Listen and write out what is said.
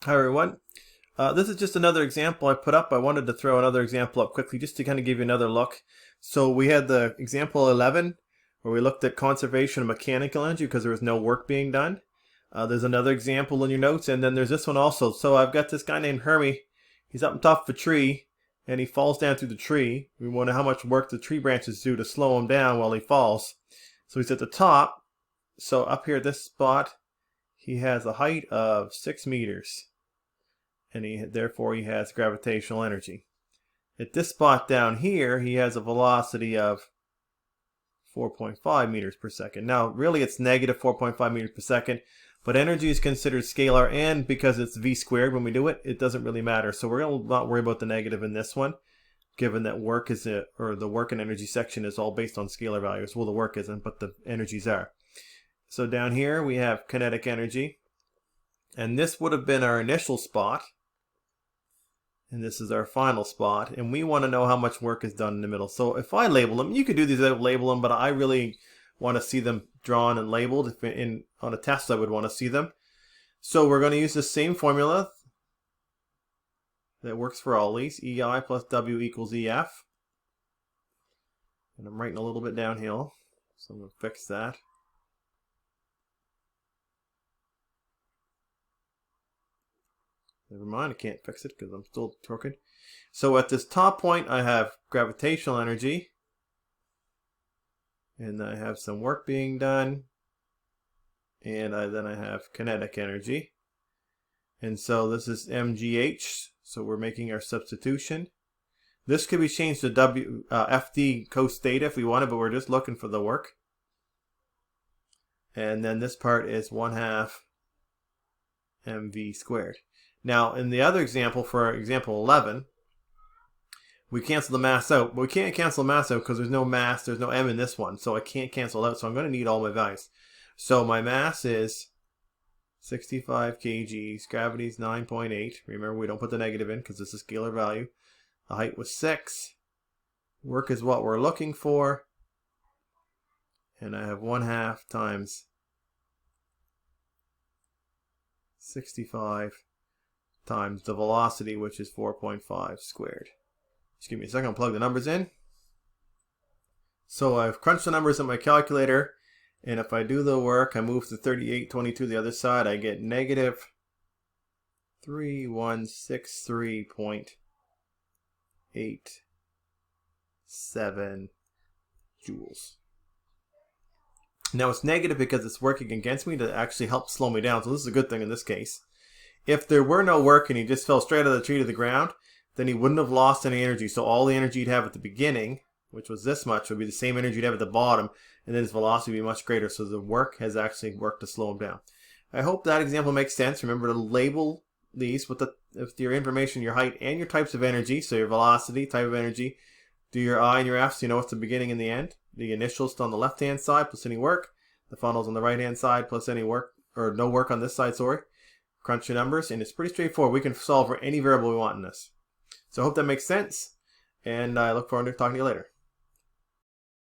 Hi everyone. This is just another example I put up. I wanted to throw another example up quickly just to kind of give you another look. So we had the example 11 where we looked at conservation of mechanical energy because there was no work being done. There's another example in your notes, and then there's this one also. So I've got this guy named Hermie. He's up on top of a tree and he falls down through the tree. We wonder how much work the tree branches do to slow him down while he falls. So he's at the top. So up here at this spot he has a height of 6 meters. And therefore he has gravitational energy. At this spot down here, he has a velocity of 4.5 meters per second. Now, really it's negative 4.5 meters per second, but energy is considered scalar, and because it's v squared when we do it, it doesn't really matter. So we're going to not worry about the negative in this one, given that work is the work and energy section is all based on scalar values. Well, the work isn't, but the energies are. So down here we have kinetic energy, and this would have been our initial spot. And this is our final spot, and we want to know how much work is done in the middle. So if I label them, you could do these without label them, but I really want to see them drawn and labeled. If on a test I would want to see them. So we're going to use the same formula that works for all these. EI plus W equals EF. And I'm writing a little bit downhill, so I'm going to fix that. Never mind, I can't fix it because I'm still crooked. So at this top point I have gravitational energy. And I have some work being done. And then I have kinetic energy. And so this is MGH. So we're making our substitution. This could be changed to FD cos theta if we wanted, but we're just looking for the work. And then this part is 1/2 mv squared. Now, in the other example, for example 11, we cancel the mass out. But we can't cancel the mass out because there's no mass, there's no m in this one. So I can't cancel it out. So I'm going to need all my values. So my mass is 65 kgs. Gravity is 9.8. Remember, we don't put the negative in because this is a scalar value. The height was 6. Work is what we're looking for. And I have 1/2 times 65 times the velocity, which is 4.5 squared. Just give me a second, I'll plug the numbers in. So I've crunched the numbers in my calculator, and if I do the work, I move to 3822 the other side, I get negative 3163.87 joules. Now it's negative because it's working against me to actually help slow me down, so this is a good thing in this case. If there were no work and he just fell straight out of the tree to the ground, then he wouldn't have lost any energy. So all the energy he'd have at the beginning, which was this much, would be the same energy he'd have at the bottom, and then his velocity would be much greater. So the work has actually worked to slow him down. I hope that example makes sense. Remember to label these with your information, your height, and your types of energy. So your velocity, type of energy. Do your I and your F so you know what's the beginning and the end. The initials on the left-hand side plus any work. The finals on the right-hand side plus any work, or no work on this side, sorry. Crunch your numbers, and it's pretty straightforward. We can solve for any variable we want in this. So I hope that makes sense, and I look forward to talking to you later.